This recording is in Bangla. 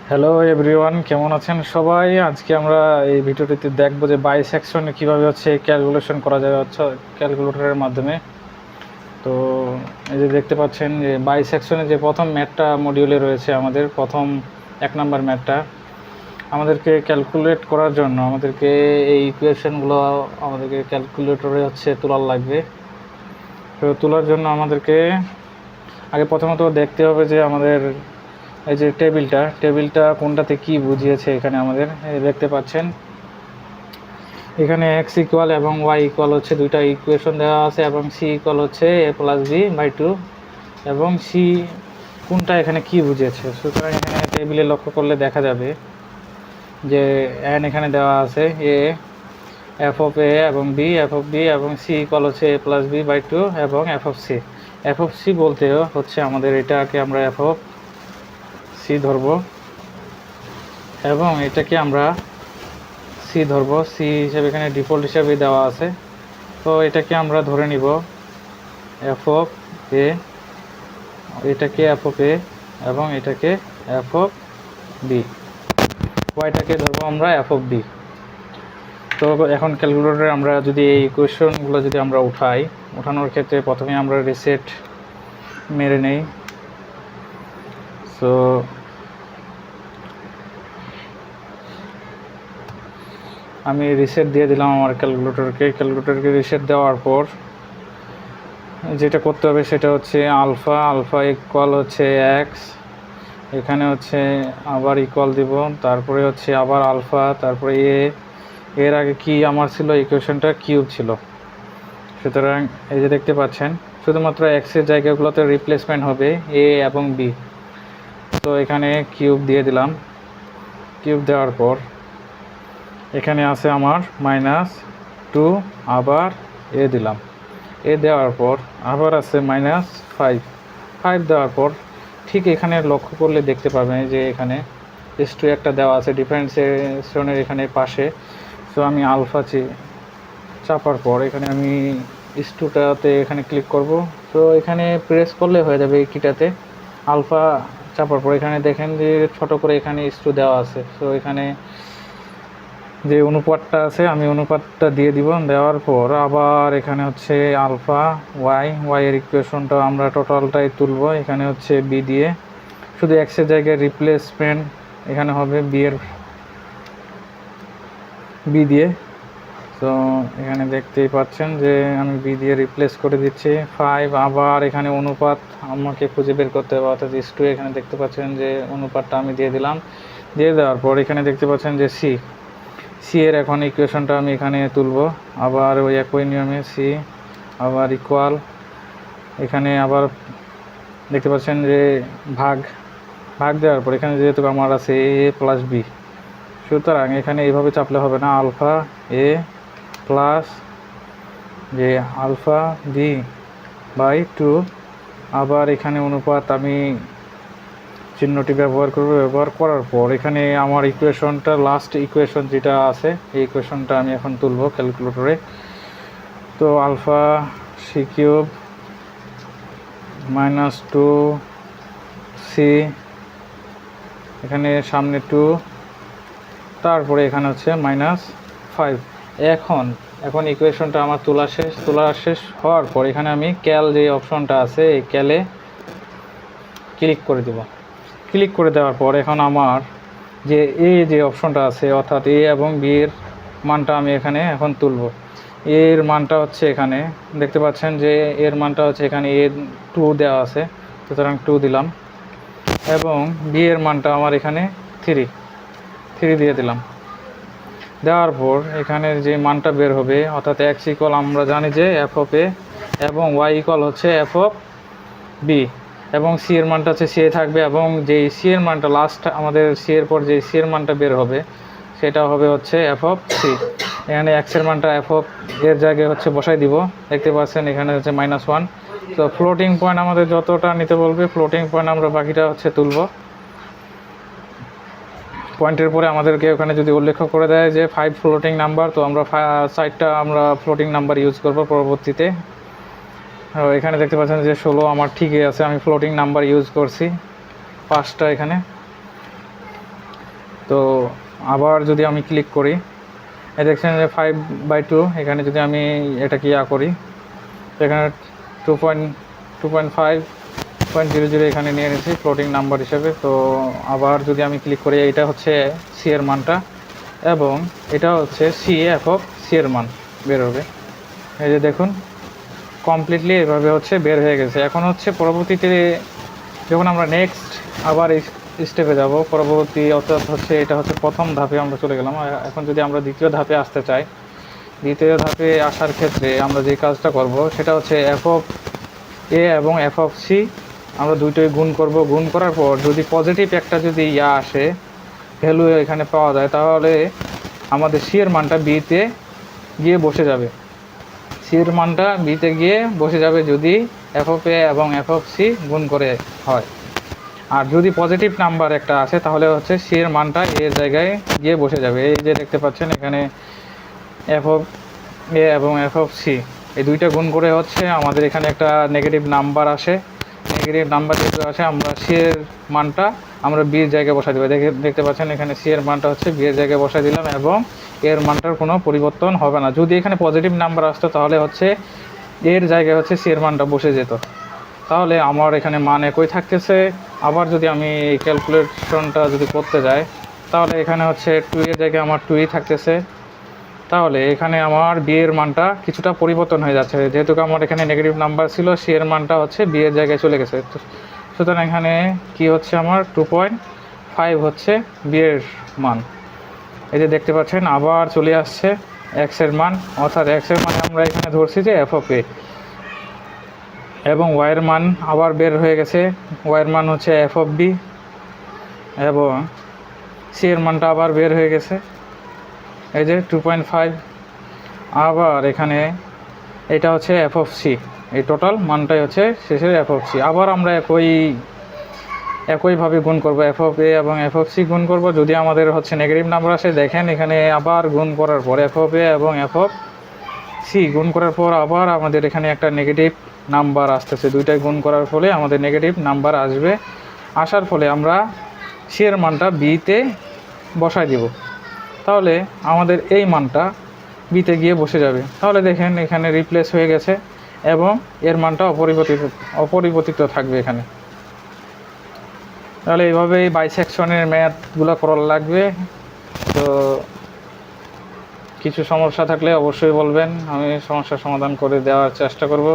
হ্যালো এভরিওয়ান, কেমন আছেন সবাই? আজকে আমরা এই ভিডিওটিতে দেখবো যে বাই সেকশনে কীভাবে হচ্ছে ক্যালকুলেশন করা যায় হচ্ছে ক্যালকুলেটরের মাধ্যমে। তো এই যে দেখতে পাচ্ছেন যে বাই সেকশনে যে প্রথম ম্যাথটা মডিউলে রয়েছে, আমাদের প্রথম 1 নম্বর ম্যাথটা আমাদেরকে ক্যালকুলেট করার জন্য আমাদেরকে এই ইকুয়েশনগুলো আমাদেরকে ক্যালকুলেটরে হচ্ছে তোলার লাগবে। তো তোলার জন্য আমাদেরকে আগে প্রথমত দেখতে হবে যে আমাদের এই যে টেবিলটা কোনটাতে কি বুঝিয়েছে। এখানে আমাদের দেখতে পাচ্ছেন এখানে এক্স ইকুয়াল এবং ওয়াই ইকুয়াল হচ্ছে দুইটা ইকুয়েশন দেওয়া আছে এবং সি ইকুয়াল হচ্ছে a+b/2 এবং সি কোনটা এখানে কি বুঝিয়েছে। সুতরাং এখানে টেবিলে লক্ষ্য করলে দেখা যাবে যে এন এখানে দেওয়া আছে এ এফ অফ এ এবং বি এফ অফ বি এবং সি ইকুয়াল হচ্ছে a+b/2 এবং এফ অফ সি বলতে হচ্ছে আমাদের এটাকে আমরা এফ অফ সি ধরবো এবং এটাকে আমরা সি ধরবো। সি হিসেবে এখানে ডিফল্ট হিসেবে দেওয়া আছে। তো এটাকে আমরা ধরে নিব এফ অফ এ, এটাকে এফ অফ এ এবং এটাকে এফ অফ বি, ওয়াইটাকে ধরবো আমরা এফ অফ বি। তো এখন ক্যালকুলেটরে আমরা যদি এই ইকুয়েশনগুলো যদি আমরা উঠানোর ক্ষেত্রে প্রথমে আমরা রিসেট মেরে নেই। সো আমি রিসেট দিয়ে দিলাম আমার ক্যালকুলেটরকে রিসেট দেওয়ার পর যেটা করতে হবে সেটা হচ্ছে আলফা ইকুয়াল হচ্ছে এক্স, এখানে হচ্ছে আবার ইকুয়াল দিব, তারপরে হচ্ছে আবার আলফা, তারপরে এর আগে কি আমার ছিল ইকুয়েশনটা কিউব ছিল। সুতরাং এই যে দেখতে পাচ্ছেন শুধুমাত্র এক্সের জায়গাগুলোতে রিপ্লেসমেন্ট হবে এ এবং বি। তো এখানে কিউব দিয়ে দিলাম। কিউব দেওয়ার পর এখানে আছে আমার -2, আবার এ দিলাম। এ দেওয়ার পর আবার আছে -5 দেওয়ার পর ঠিক এখানে লক্ষ্য করলে দেখতে পাবেন যে এখানে S2 একটা দেওয়া আছে ডিফারেন্সিয়েশনের এখানে পাশে। সো আমি আলফা চাপার পর এখানে আমি S2টাতে এখানে ক্লিক করব। তো এখানে প্রেস করলে হয়ে যাবে এই কিটাতে আলফা চাপার পর এখানে দেখেন যে ছোট করে এখানে S2 দেওয়া আছে। সো এখানে যে অনুপাতটা আছে আমি অনুপাতটা দিয়ে দিব। দেওয়ার পর আবার এখানে হচ্ছে আলফা ওয়াই এর ইকুয়েশনটা আমরা টোটালটাই তুলব। এখানে হচ্ছে বি দিয়ে, শুধু এক্সের জায়গায় রিপ্লেসমেন্ট এখানে হবে বি দিয়ে। তো এখানে দেখতেই পাচ্ছেন যে আমি বি দিয়ে রিপ্লেস করে দিচ্ছি 5। আবার এখানে অনুপাত আমাকে খুঁজে বের করতে হবে, অর্থাৎ S2 এখানে দেখতে পাচ্ছেন যে অনুপাতটা আমি দিয়ে দিলাম। দিয়ে দেওয়ার পর এখানে দেখতে পাচ্ছেন যে সি এর এখন ইকুয়েশনটা আমি এখানে তুলব। আবার ওই একই নিয়মে সি আবার ইকুয়াল, এখানে আবার দেখতে পাচ্ছেন যে ভাগ দেওয়ার পর এখানে যেহেতু আমার আছে a+b, সুতরাং এখানে এইভাবে চাপলে হবে না, আলফা এ প্লাস যে আলফা b/2। আবার এখানে অনুপাত আমি চিহ্নটি ব্যবহার করব। ব্যবহার করার পর এখানে আমার ইকুয়েশনটা লাস্ট ইকুয়েশন যেটা আছে এই ইকুয়েশনটা আমি এখন তুলব ক্যালকুলেটরে। তো আলফা সি কিউব -2 সি, এখানে সামনে 2, তারপরে এখানে হচ্ছে -5। এখন ইকুয়েশনটা আমার তোলা শেষ হওয়ার পর এখানে আমি ক্যাল যে অপশনটা আছে এই ক্যালে ক্লিক করে দেব। ক্লিক করে দেওয়ার পর এখন আমার যে অপশনটা আছে অর্থাৎ এ এবং বি এর মানটা আমি এখানে এখন তুলব। এর মানটা হচ্ছে এখানে দেখতে পাচ্ছেন যে এর মানটা হচ্ছে এখানে A2 দেওয়া আছে, সুতরাং 2 দিলাম এবং বি এর মানটা আমার এখানে 3 দিয়ে দিলাম। দেওয়ার পর এখানে যে মানটা বের হবে অর্থাৎ এক্স ইকুয়াল আমরা জানি যে এফ অফ এ এবং ওয়াই ইকুয়াল হচ্ছে এফ অফ বি এবং সি এর মানটা হচ্ছে সি থাকবে এবং যেই সি এর মানটা লাস্ট আমাদের সি এর পর যে সি এর মানটা বের হবে সেটা হবে হচ্ছে এফ অফ সি। এখানে এক্স এর মানটা এফ অফ এর জায়গায় হচ্ছে বসাই দিব। দেখতে পাচ্ছেন এখানে হচ্ছে -1। তো ফ্লোটিং পয়েন্ট আমাদের যতটা নিতে বলবে ফ্লোটিং পয়েন্ট আমরা বাকিটা হচ্ছে তুলব। পয়েন্টের পরে আমাদেরকে ওখানে যদি উল্লেখ করে দেয় যে 5 ফ্লোটিং নাম্বার, তো আমরা 5টা আমরা ফ্লোটিং নাম্বার ইউজ করব পরবর্তীতে। এখানে দেখতে পাচ্ছেন যে 16 আমার ঠিকই আছে, আমি ফ্লোটিং নাম্বার ইউজ করছি 5টা এখানে। তো আবার যদি আমি ক্লিক করি, দেখছেন যে 5/2, এখানে যদি আমি এটাকে করি, এখানে 2.5.00 এখানে নিয়ে নিয়েছি ফ্লোটিং নাম্বার হিসেবে। তো আবার যদি আমি ক্লিক করি, এটা হচ্ছে সি এর মানটা এবং এটা হচ্ছে সি এফ অফ সি এর মান বের হবে। এই যে দেখুন কমপ্লিটলি এভাবে হচ্ছে বের হয়ে গেছে। এখন হচ্ছে পরবর্তীতে যখন আমরা নেক্সট আবার স্টেপে যাব, পরবর্তী অর্থাৎ হচ্ছে এটা হচ্ছে প্রথম ধাপে আমরা চলে গেলাম। এখন যদি আমরা দ্বিতীয় ধাপে আসতে চাই, দ্বিতীয় ধাপে আসার ক্ষেত্রে আমরা যে কাজটা করব সেটা হচ্ছে এফ অফ এ এবং এফ অফ সি আমরা দুইটোই গুণ করব। গুণ করার পর যদি পজিটিভ একটা যদি আসে, ভ্যালু এখানে পাওয়া যায়, তাহলে আমাদের সি এর মানটা বিতে গিয়ে বসে যাবে। সি এর মানটা বিতে গিয়ে বসে যাবে যদি এফ অফ এ এবং এফ অফ সি গুণ করে হয়। আর যদি পজিটিভ নাম্বার একটা আসে তাহলে হচ্ছে সি এর মানটা এর জায়গায় গিয়ে বসে যাবে। এই যে দেখতে পাচ্ছেন এখানে এফ অফ এ এবং এফ অফ সি এই দুইটা গুণ করে হচ্ছে আমাদের এখানে একটা নেগেটিভ নাম্বার আসে। নেগেটিভ নাম্বার যেহেতু আসে, আমরা সি এর মানটা আমরা বি এর জায়গায় বসাই দেবো। দেখতে পাচ্ছেন এখানে সি এর মানটা হচ্ছে বি এর জায়গায় বসাই দিলাম এবং এর মানটার কোনো পরিবর্তন হবে না। যদি এখানে পজিটিভ নাম্বার আসতো তাহলে হচ্ছে এর জায়গায় হচ্ছে সি এর মানটা বসে যেত, তাহলে আমার এখানে মান একই থাকতেছে। আবার যদি আমি এই ক্যালকুলেশনটা যদি করতে যাই, তাহলে এখানে হচ্ছে 2 এর জায়গায় আমার 2ই থাকতেছে। তাহলে এখানে আমার বি এর মানটা কিছুটা পরিবর্তন হয়ে যাচ্ছে, যেহেতু আমার এখানে নেগেটিভ নাম্বার ছিল, সি এর মানটা হচ্ছে বি এর জায়গায় চলে গেছে। সুতরাং এখানে কি হচ্ছে, আমার 2.5 হচ্ছে বি এর মান। এই যে দেখতে পাচ্ছেন আবার চলে আসছে এক্স এর মান, অর্থাৎ এক্স এর মানে আমরা এখানে ধরছি যে এফ অফ এ, এবং ওয়াইয়ের মান আবার বের হয়ে গেছে। ওয়াইয়ের মান হচ্ছে এফ অফ বি এবং সি এর মানটা আবার বের হয়ে গেছে, এই যে 2.5। আবার এখানে এটা হচ্ছে এফ অফ সি, এই টোটাল মানটাই হচ্ছে শেষের এফ অফ সি। আবার আমরা একইভাবে গুণ করব, এফ অফ এ এবং এফ অফ সি গুণ করব। যদি আমাদের হচ্ছে নেগেটিভ নাম্বার আসে, দেখেন এখানে আবার গুণ করার পর এফ অফ এ এবং এফ অফ সি গুণ করার পর আবার আমাদের এখানে একটা নেগেটিভ নাম্বার আসতেছে। দুইটাই গুণ করার ফলে আমাদের নেগেটিভ নাম্বার আসবে। আসার ফলে আমরা সি এর মানটা বিতে বসাই দিব, তাহলে আমাদের এই মানটা বিতে গিয়ে বসে যাবে। তাহলে দেখেন এখানে রিপ্লেস হয়ে গেছে এবং এর মানটা অপরিবর্তিত থাকবে এখানে। তাহলে এইভাবেই বাইসেকশনের ম্যাথগুলো করা লাগবে। তো কিছু সমস্যা থাকলে অবশ্যই বলবেন, আমি সমস্যার সমাধান করে দেওয়ার চেষ্টা করব।